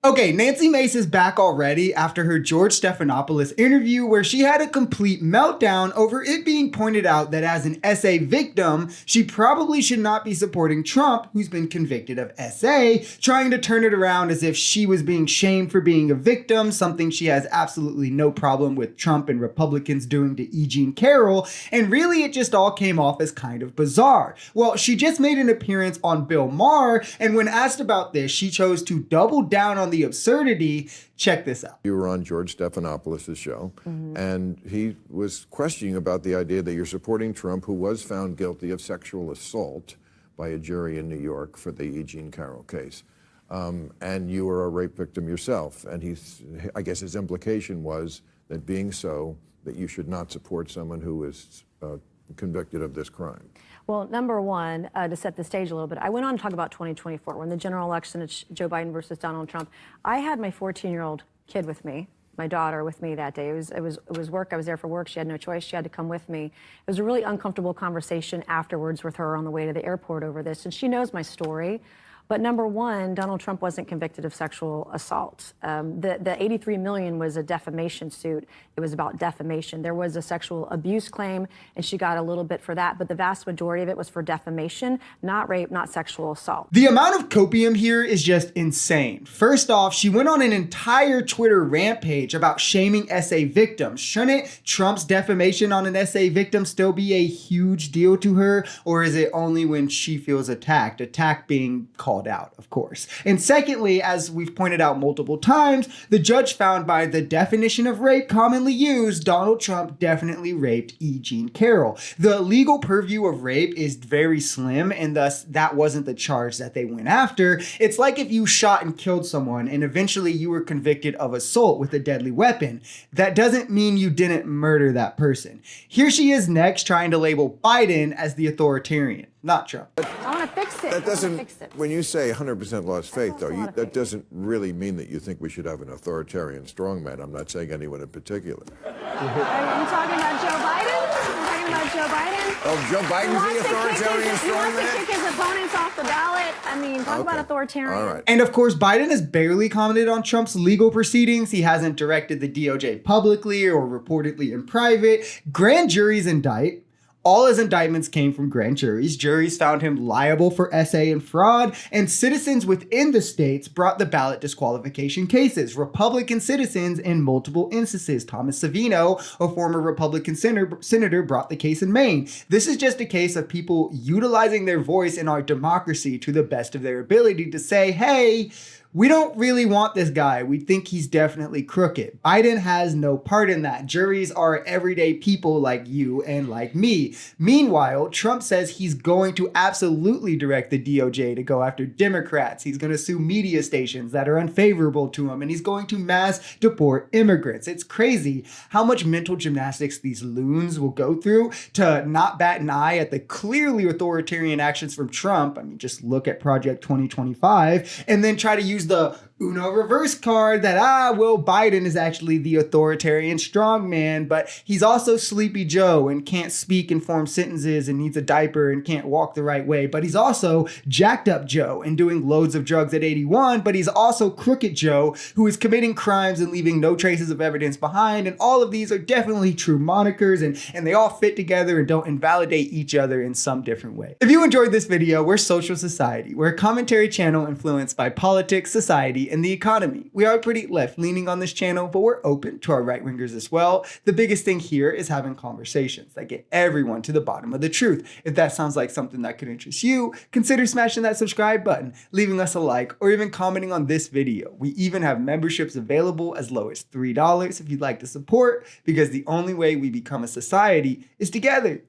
Okay, Nancy Mace is back already after her George Stephanopoulos interview where she had a complete meltdown over it being pointed out that as an SA victim, she probably should not be supporting Trump, who's been convicted of SA, trying to turn it around as if she was being shamed for being a victim, something she has absolutely no problem with Trump and Republicans doing to E. Jean Carroll, and really it just all came off as kind of bizarre. Well, she just made an appearance on Bill Maher, and when asked about this, she chose to double down on the absurdity. Check this out. You were on George Stephanopoulos' show, and he was questioning about the idea that you're supporting Trump, who was found guilty of sexual assault by a jury in New York for the E. Jean Carroll case. And you were a rape victim yourself. And I guess his implication was that being so, that you should not support someone who is convicted of this crime. Well, number one, to set the stage a little bit, I went on to talk about 2024. When the general election, it's Joe Biden versus Donald Trump. I had my 14-year-old kid with me, my daughter with me that day. It was work. I was there for work. She had no choice. She had to come with me. It was a really uncomfortable conversation afterwards with her on the way to the airport over this, and she knows my story. But number one, Donald Trump wasn't convicted of sexual assault. The 83 million was a defamation suit. It was about defamation. There was a sexual abuse claim, and she got a little bit for that. But the vast majority of it was for defamation, not rape, not sexual assault. The amount of copium here is just insane. First off, she went on an entire Twitter rampage about shaming SA victims. Shouldn't Trump's defamation on an SA victim still be a huge deal to her? Or is it only when she feels attacked? Attack being called out, of course. And secondly, as we've pointed out multiple times, the judge found by the definition of rape commonly used, Donald Trump definitely raped E. Jean Carroll. The legal purview of rape is very slim, and thus that wasn't the charge that they went after. It's like if you shot and killed someone and eventually you were convicted of assault with a deadly weapon. That doesn't mean you didn't murder that person. Here she is next trying to label Biden as the authoritarian. Not Trump. I want to fix it. That doesn't, when you say 100% lost faith, though, that doesn't really mean that you think we should have an authoritarian strongman. I'm not saying anyone in particular. Are you talking about Joe Biden? You're talking about Joe Biden? Oh, Joe Biden's the authoritarian strongman? He wants to kick his opponents off the ballot. I mean, talk about authoritarian. All right. And of course, Biden has barely commented on Trump's legal proceedings. He hasn't directed the DOJ publicly or reportedly in private. Grand juries indict. All his indictments came from grand juries. Juries found him liable for SA and fraud, and citizens within the states brought the ballot disqualification cases. Republican citizens in multiple instances. Thomas Savino, a former Republican senator, brought the case in Maine. This is just a case of people utilizing their voice in our democracy to the best of their ability to say, hey, we don't really want this guy. We think he's definitely crooked. Biden has no part in that. Juries are everyday people like you and like me. Meanwhile, Trump says he's going to absolutely direct the DOJ to go after Democrats. He's going to sue media stations that are unfavorable to him, and he's going to mass deport immigrants. It's crazy how much mental gymnastics these loons will go through to not bat an eye at the clearly authoritarian actions from Trump. I mean, just look at Project 2025, and then try to use the Uno reverse card that, well, Biden is actually the authoritarian strongman, but he's also Sleepy Joe and can't speak and form sentences and needs a diaper and can't walk the right way. But he's also Jacked Up Joe and doing loads of drugs at 81, but he's also Crooked Joe, who is committing crimes and leaving no traces of evidence behind. And all of these are definitely true monikers, and they all fit together and don't invalidate each other in some different way. If you enjoyed this video, we're Social Society. We're a commentary channel influenced by politics, society, and the economy. We are pretty left-leaning on this channel, but we're open to our right-wingers as well. The biggest thing here is having conversations that get everyone to the bottom of the truth. If that sounds like something that could interest you, consider smashing that subscribe button, leaving us a like, or even commenting on this video. We even have memberships available as low as $3 if you'd like to support, because the only way we become a society is together.